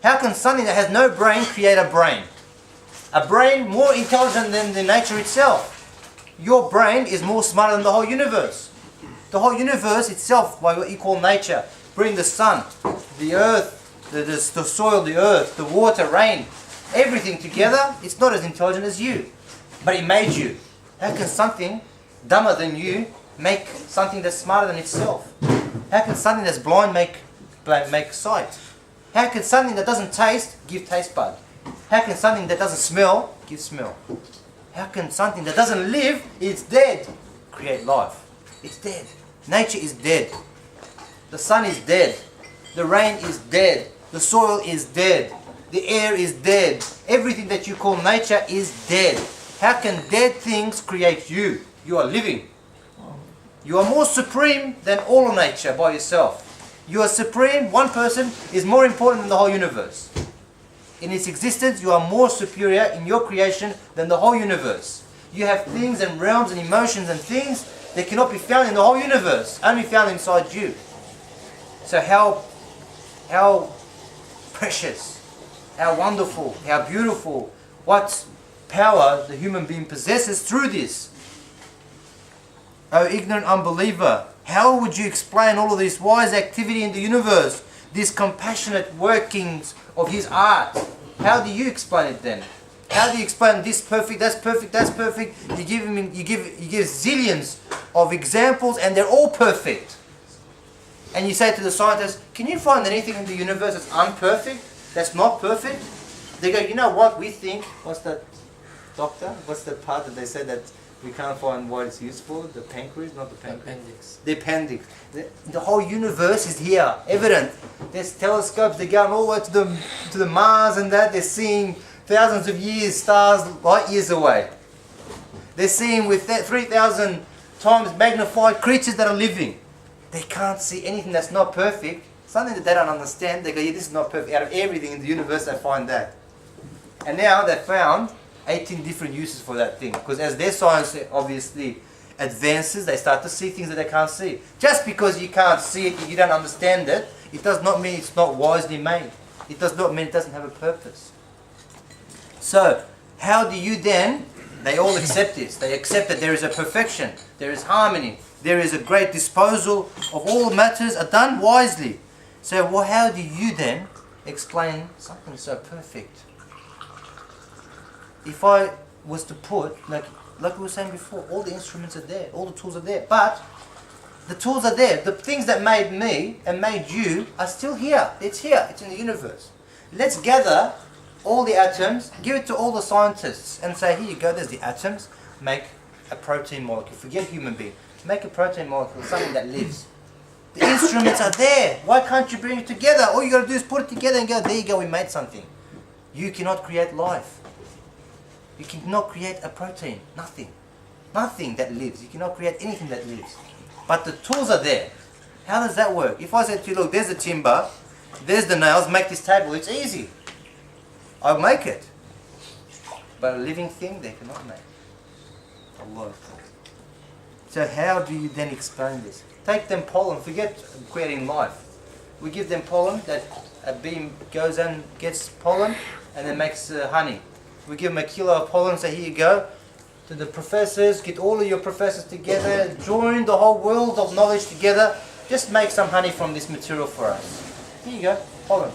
How can something that has no brain create a brain? A brain more intelligent than the nature itself. Your brain is more smarter than the whole universe. The whole universe itself, by what you call nature, bring the sun, the earth, the soil, the earth, the water, rain, everything together, it's not as intelligent as you. But it made you. How can something dumber than you make something that's smarter than itself? How can something that's blind make sight? How can something that doesn't taste give taste bud? How can something that doesn't smell give smell? How can something that doesn't live, it's dead, create life? It's dead. Nature is dead. The sun is dead. The rain is dead. The soil is dead. The air is dead. Everything that you call nature is dead. How can dead things create you? You are living. You are more supreme than all of nature by yourself. You are supreme. One person is more important than the whole universe. In its existence, you are more superior in your creation than the whole universe. You have things and realms and emotions and things that cannot be found in the whole universe, only found inside you. So how precious, how wonderful, how beautiful, what power the human being possesses through this. O ignorant unbeliever, how would you explain all of this wise activity in the universe, these compassionate workings of His art? How do you explain it then? How do you explain this perfect, that's perfect, that's perfect? You give zillions of examples and they're all perfect. And you say to the scientists, can you find anything in the universe that's unperfect, that's not perfect? They go, you know what, we think, what's that, doctor? What's the part that they say that we can't find what it's used for? The pancreas, not the pancreas. Appendix. The appendix. The whole universe is here, evident. There's telescopes, they're going all the way to the Mars and that. They're seeing thousands of years, stars, light years away. They're seeing with that 3,000 times magnified creatures that are living. They can't see anything that's not perfect. Something that they don't understand. They go, yeah, this is not perfect. Out of everything in the universe, they find that. And now they've found 18 different uses for that thing. Because as their science obviously advances, they start to see things that they can't see. Just because you can't see it, you don't understand it, it does not mean it's not wisely made. It does not mean it doesn't have a purpose. So, how do you then, they all accept this. They accept that there is a perfection, there is harmony, there is a great disposal of all matters are done wisely. So, well, how do you then explain something so perfect? If I was to put, like we were saying before, all the instruments are there, all the tools are there, but the tools are there. The things that made me and made you are still here. It's in the universe. Let's gather all the atoms, give it to all the scientists and say, here you go, there's the atoms, make a protein molecule. Forget human being. Make a protein molecule, something that lives. The instruments are there. Why can't you bring it together? All you got to do is put it together and go, there you go, we made something. You cannot create life. You cannot create a protein. Nothing. Nothing that lives. You cannot create anything that lives. But the tools are there. How does that work? If I said to you, look, there's the timber, there's the nails, make this table, it's easy. I'll make it. But a living thing, they cannot make. Allah. So how do you then explain this? Take them pollen, forget creating life. We give them pollen, that a bee goes and gets pollen and then makes honey. We give them a kilo of pollen, say here you go. To the professors, get all of your professors together, join the whole world of knowledge together, just make some honey from this material for us. Here you go, pollen.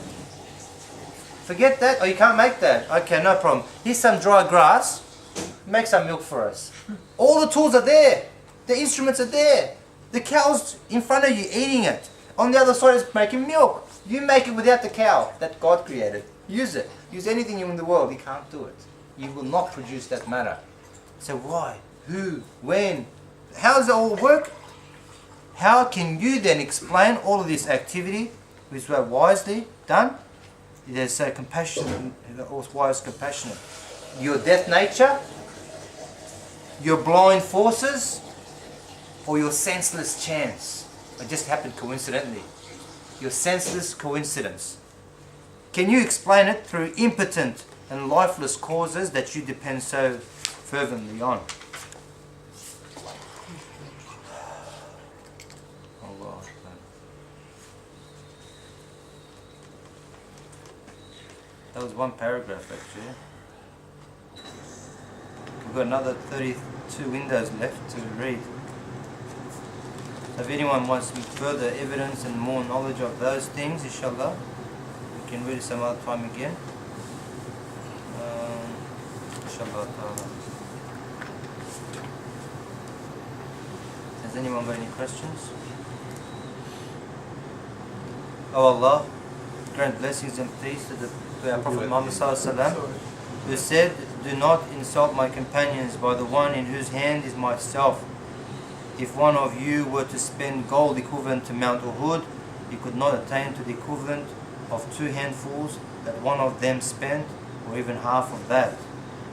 Forget that, or you can't make that. Okay, no problem. Here's some dry grass, make some milk for us. All the tools are there, the instruments are there. The cow's in front of you eating it. On the other side is making milk. You make it without the cow that God created. Use it. Use anything in the world, you can't do it. You will not produce that matter. So why? Who? When? How does it all work? How can you then explain all of this activity which was wisely done? There's so compassionate, wise compassionate. Your death nature, your blind forces, or your senseless chance. It just happened coincidentally. Your senseless coincidence. Can you explain it through impotent and lifeless causes that you depend so fervently on? Allah. That was one paragraph actually. We've got another 32 windows left to read. So if anyone wants further evidence and more knowledge of those things, inshallah, we can read it some other time again. Inshallah ta'ala. Has anyone got any questions? Oh Allah, grant blessings and peace to our Prophet Muhammad sallallahu alaihi wasallam, who said, "Do not insult my companions by the one in whose hand is myself. If one of you were to spend gold equivalent to Mount Uhud, he could not attain to the equivalent of 2 handfuls that one of them spent, or even half of that.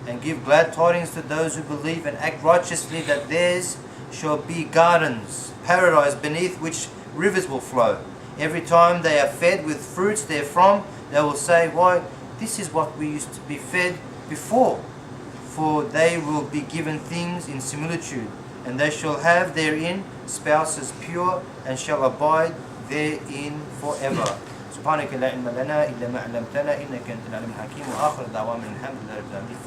And give glad tidings to those who believe and act righteously, that theirs shall be gardens, paradise beneath which rivers will flow. Every time they are fed with fruits therefrom, they will say, why, this is what we used to be fed before. For they will be given things in similitude, and they shall have therein spouses pure, and shall abide therein forever. سبحانك لا علم لنا إلا ما علمتنا إنك أنت العليم الحكيم وآخر دعوانا الحمد لله رب العالمين.